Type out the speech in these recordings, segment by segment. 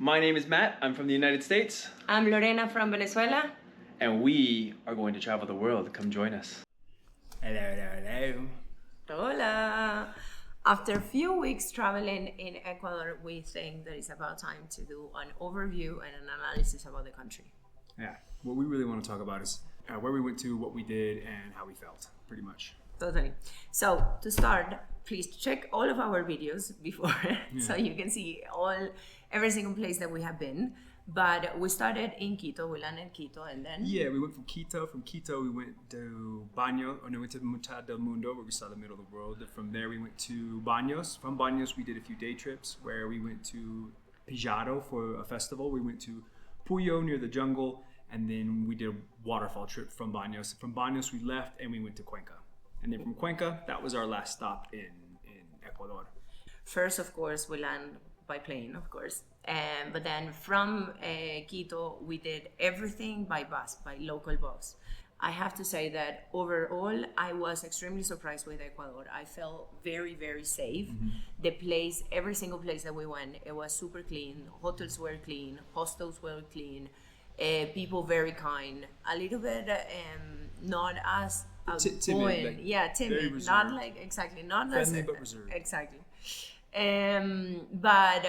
My name is Matt. I'm from the United States. I'm Lorena from Venezuela. And we are going to travel the world. Come join us. Hello. Hola. After a few weeks traveling in Ecuador, we think that it's about time to do an overview and an analysis about the country. Yeah, what we really want to talk about is where we went to, what we did, and how we felt, pretty much. Totally. So to start, please check all of our videos before so you can see every single place that we have been. But we started in Quito, we landed in Quito, and then... Yeah, we went from Quito. From Quito, we went to we went to Mitad del Mundo, where we saw the middle of the world. From there, we went to Baños. From Baños, we did a few day trips, where we went to Pijaro for a festival. We went to Puyo, near the jungle, and then we did a waterfall trip from Baños. From Baños, we left, and we went to Cuenca. And then from Cuenca, that was our last stop in Ecuador. First, of course, we land by plane, of course. But then from Quito, we did everything by bus, by local bus. I have to say that overall, I was extremely surprised with Ecuador. I felt very, very safe. Mm-hmm. The place, every single place that we went, it was super clean. Hotels were clean, hostels were clean, people very kind. A little bit not as timid, timid, not like exactly, not friendly but reserved. Exactly. But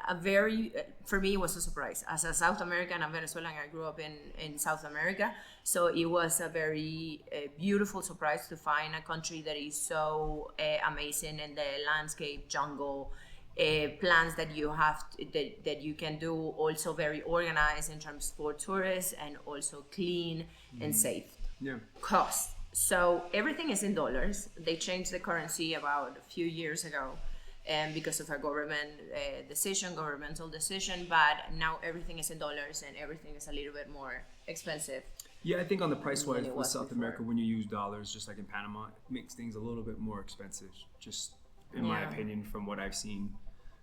a very, for me, it was a surprise. As a South American and Venezuelan, I grew up in South America, so it was a very beautiful surprise to find a country that is so amazing in the landscape, jungle, plans that you have that you can do, also very organized in terms for tourists, and also clean and safe. Yeah. Cost. So everything is in dollars. They changed the currency about a few years ago. Because of a governmental decision, but now everything is in dollars and everything is a little bit more expensive. Yeah, I think on the price-wise with South America, when you use dollars, just like in Panama, it makes things a little bit more expensive, just in my opinion, from what I've seen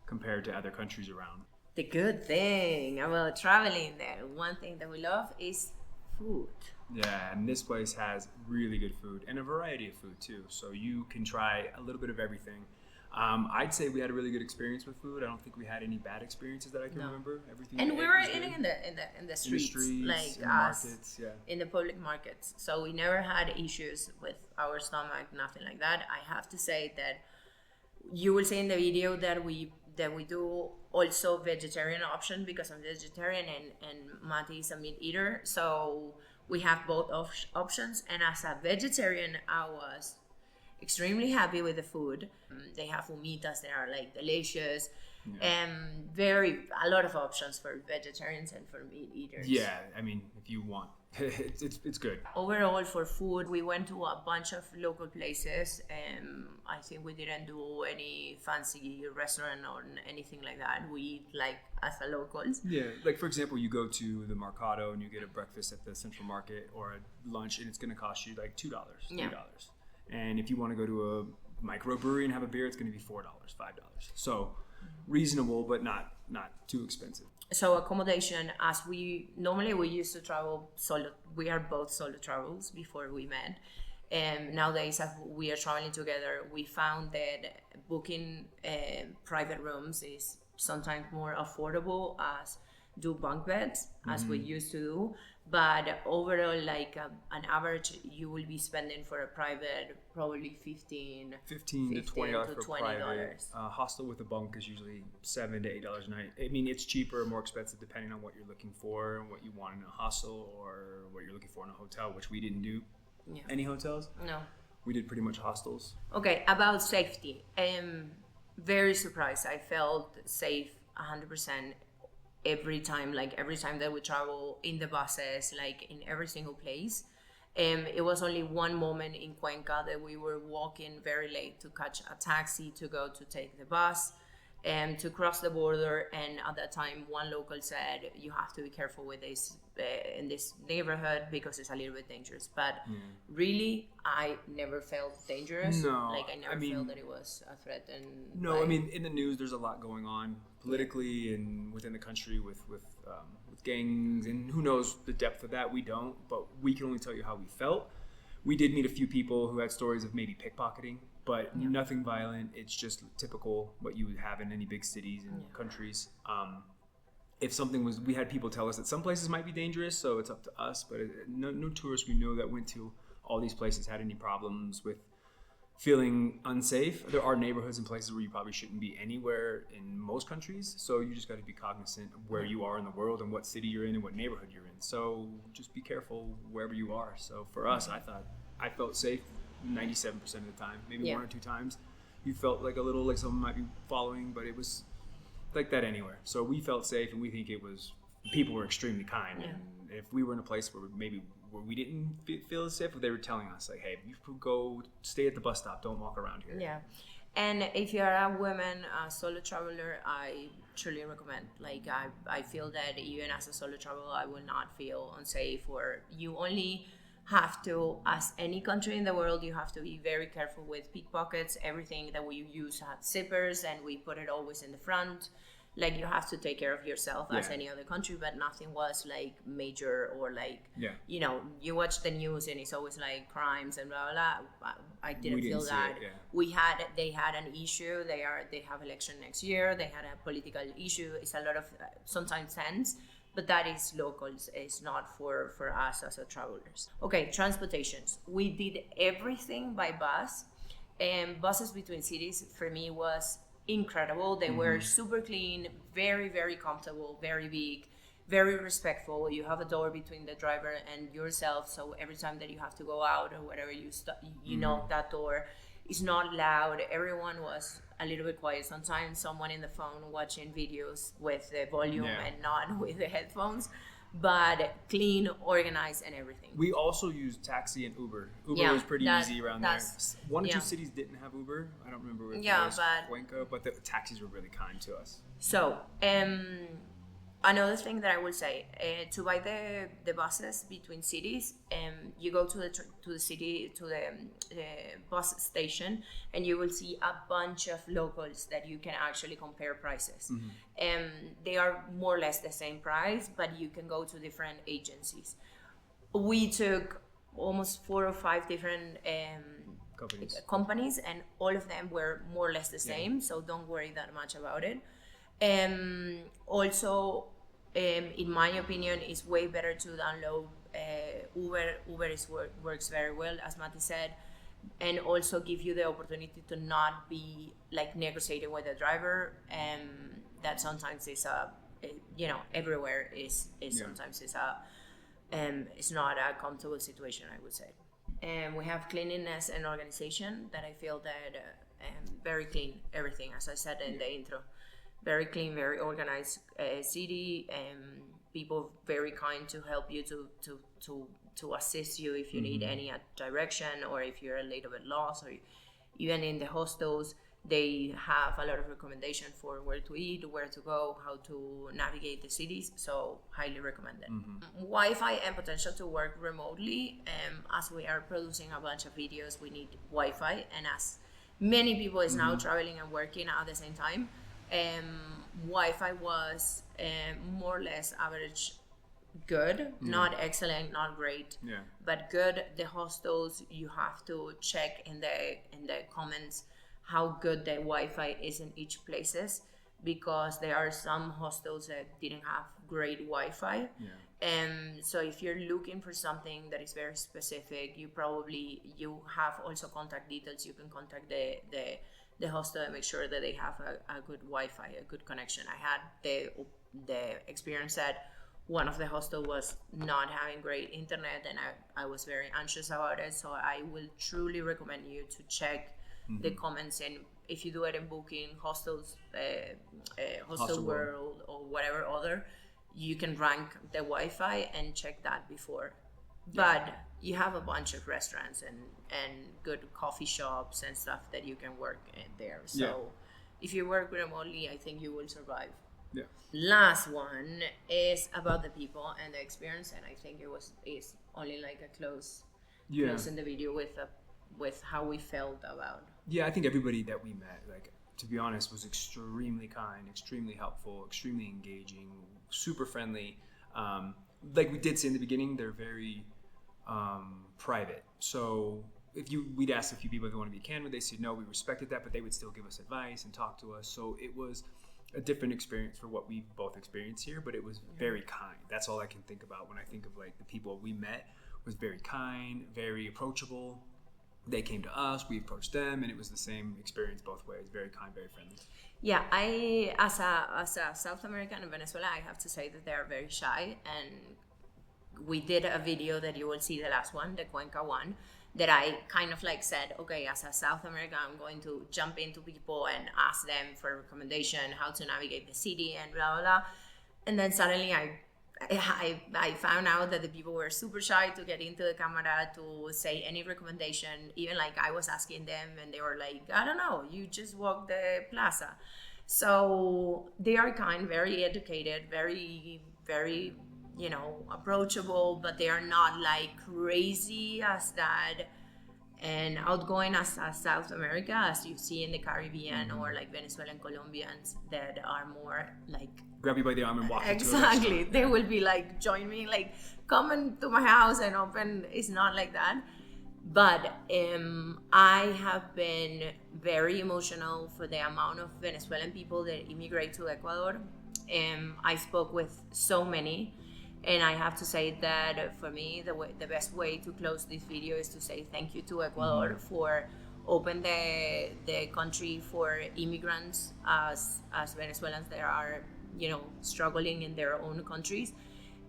compared to other countries around. The good thing about traveling there, one thing that we love is food. Yeah, and this place has really good food and a variety of food too, so you can try a little bit of everything. I'd say we had a really good experience with food. I don't think we had any bad experiences that I can remember. Everything. And we were eating in the streets, like in the markets, in the public markets. So we never had issues with our stomach, nothing like that. I have to say that you will see in the video that we do also vegetarian option, because I'm vegetarian and Mati is a meat eater. So we have both options. And as a vegetarian, I was extremely happy with the food. They have humitas that are like delicious, and a lot of options for vegetarians and for meat eaters. Yeah, I mean, if you want, it's good. Overall, for food, we went to a bunch of local places, and I think we didn't do any fancy restaurant or anything like that. We eat like as a locals. Yeah, like for example, you go to the Mercado and you get a breakfast at the Central Market or a lunch, and it's going to cost you like $2, $3. And if you want to go to a microbrewery and have a beer, it's going to be $4, $5. So reasonable, but not too expensive. So accommodation, as we used to travel solo. We are both solo travels before we met. And nowadays, as we are traveling together, we found that booking private rooms is sometimes more affordable as do bunk beds, as we used to do. But overall, like an average, you will be spending for a private probably $15 to $20 for a private. Hostel with a bunk is usually $7 to $8 a night. I mean, it's cheaper or more expensive depending on what you're looking for and what you want in a hostel or what you're looking for in a hotel, which we didn't do. Yeah. Any hotels? No. We did pretty much hostels. Okay, about safety. Very surprised. I felt safe 100%. Every time that we travel in the buses, like in every single place. It was only one moment in Cuenca that we were walking very late to catch a taxi to go to take the bus to cross the border. And at that time, one local said, you have to be careful with this in this neighborhood because it's a little bit dangerous. But really, I never felt dangerous. No, like I never felt that it was a threat. And no, I mean, in the news, there's a lot going on politically and within the country with gangs, and who knows the depth of that. We don't, but we can only tell you how we felt. We did meet a few people who had stories of maybe pickpocketing, but nothing violent. It's just typical what you would have in any big cities and countries. if something was, we had people tell us that some places might be dangerous, so it's up to us. But no tourists we know that went to all these places had any problems with feeling unsafe. There are neighborhoods and places where you probably shouldn't be anywhere in most countries, so you just got to be cognizant of where you are in the world and what city you're in and what neighborhood you're in. So just be careful wherever you are. So for us, I felt safe 97% of the time, maybe one or two times. You felt like a little like someone might be following, but it was like that anywhere. So we felt safe, and we think people were extremely kind. And if we were in a place where we didn't feel safe, they were telling us like, hey, you could go stay at the bus stop, don't walk around here. Yeah. And if you're a woman, a solo traveler, I truly recommend. Like, I feel that even as a solo traveler, I will not feel unsafe. Or you only have to, as any country in the world, you have to be very careful with pickpockets. Everything that we use has zippers, and we put it always in the front. Like, you have to take care of yourself as any other country, but nothing was like major or like, you know, you watch the news and it's always like crimes and blah, blah, blah. I didn't feel that. They had an issue. They have election next year. They had a political issue. It's a lot of sometimes tense, but that is locals. It's not for us as a travelers. Okay, transportations. We did everything by bus, and buses between cities for me was incredible. They were super clean, very, very comfortable, very big, very respectful. You have a door between the driver and yourself, so every time that you have to go out or whatever, you knock that door. It's not loud. Everyone was a little bit quiet. Sometimes someone in the phone watching videos with the volume and not with the headphones, but clean, organized, and everything. We also used taxi and Uber. Uber was pretty easy around there. One or two cities didn't have Uber. I don't remember if it was Cuenca, but the taxis were really kind to us. So, another thing that I will say, to buy the buses between cities, you go to the bus station, and you will see a bunch of locals that you can actually compare prices. They are more or less the same price, but you can go to different agencies. We took almost 4 or 5 different companies, and all of them were more or less the same, so don't worry that much about it. Also, in my opinion, it's way better to download Uber. Uber works very well, as Mati said, and also give you the opportunity to not be like negotiating with the driver. That sometimes is everywhere is sometimes is it's not a comfortable situation, I would say. We have cleanliness and organization that I feel that very clean, everything, as I said in the intro. Very clean, very organized city, people very kind to help you to assist you if you need any direction, or if you're a little bit lost, or even in the hostels they have a lot of recommendation for where to eat, where to go, how to navigate the cities, so highly recommended. Wi-Fi and potential to work remotely. As we are producing a bunch of videos, we need Wi-Fi, and as many people is now traveling and working at the same time, Wi-Fi was more or less average good, not excellent, not great, but good. The hostels, you have to check in the comments how good the Wi-Fi is in each places, because there are some hostels that didn't have great Wi-Fi. So if you're looking for something that is very specific, you have also contact details. You can contact the hostel and make sure that they have a good Wi-Fi, a good connection. I had the experience that one of the hostel was not having great internet, and I was very anxious about it. So I will truly recommend you to check the comments, and if you do it in Booking, Hostels, Hostel World, or whatever other, you can rank the Wi-Fi and check that before. But you have a bunch of restaurants and good coffee shops and stuff that you can work in there. So if you work remotely, I think you will survive. Last one is about the people and the experience, and I think it's only like a close in the video with how we felt about. I think everybody that we met, like, to be honest, was extremely kind, extremely helpful, extremely engaging, super friendly. Like we did say in the beginning, they're very private. So we'd asked a few people if they want to be candid, they said no, we respected that, but they would still give us advice and talk to us. So it was a different experience for what we both experienced here, but it was very kind. That's all I can think about when I think of like the people we met. Was very kind, very approachable. They came to us, we approached them, and it was the same experience both ways. Very kind, very friendly. Yeah, I as a South American in Venezuela, I have to say that they are very shy, and we did a video that you will see, the last one, the Cuenca one, that I kind of like said, okay, as a South American, I'm going to jump into people and ask them for recommendation, how to navigate the city and blah, blah, blah. And then suddenly I found out that the people were super shy to get into the camera to say any recommendation. Even like I was asking them and they were like, I don't know, you just walk the plaza. So they are kind, very educated, very, very, you know, approachable, but they are not like crazy as that and outgoing as South America, as you see in the Caribbean or like Venezuelan Colombians that are more like grab you by the arm and walk exactly. They will be like, join me, like come into my house and open. It's not like that. But I have been very emotional for the amount of Venezuelan people that immigrate to Ecuador. I spoke with so many, and I have to say that for me, the best way to close this video is to say thank you to Ecuador for open the country for immigrants as Venezuelans that are, you know, struggling in their own countries.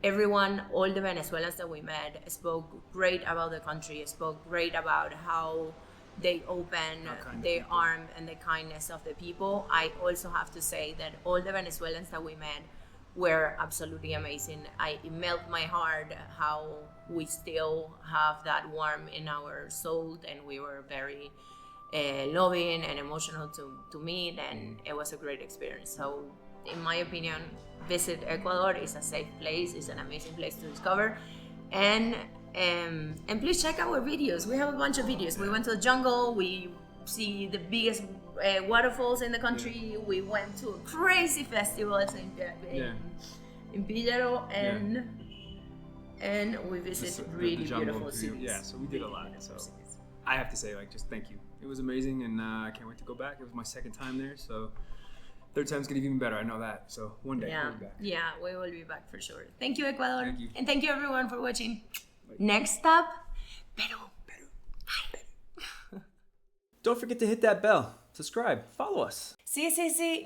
Everyone, all the Venezuelans that we met spoke great about the country, spoke great about how they open their arm and the kindness of the people. I also have to say that all the Venezuelans that we met were absolutely amazing. It melted my heart how we still have that warmth in our soul, and we were very loving and emotional to meet, and it was a great experience. So in my opinion, visit Ecuador. Is a safe place. It's an amazing place to discover, and please check our videos. We have a bunch of videos. We went to the jungle. We see the biggest waterfalls in the country. We went to a crazy festival in Pillero, and we visited really beautiful cities. Yeah, so we did a lot. So I have to say, like, just thank you. It was amazing, and I can't wait to go back. It was my second time there, so third time's gonna be even better. I know that. So one day we'll be back. Yeah, we will be back for sure. Thank you, Ecuador. Thank you. And thank you everyone for watching. Next stop, Peru. Don't forget to hit that bell, subscribe, follow us. Sí,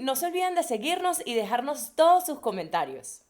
no se olviden de seguirnos y dejarnos todos sus comentarios.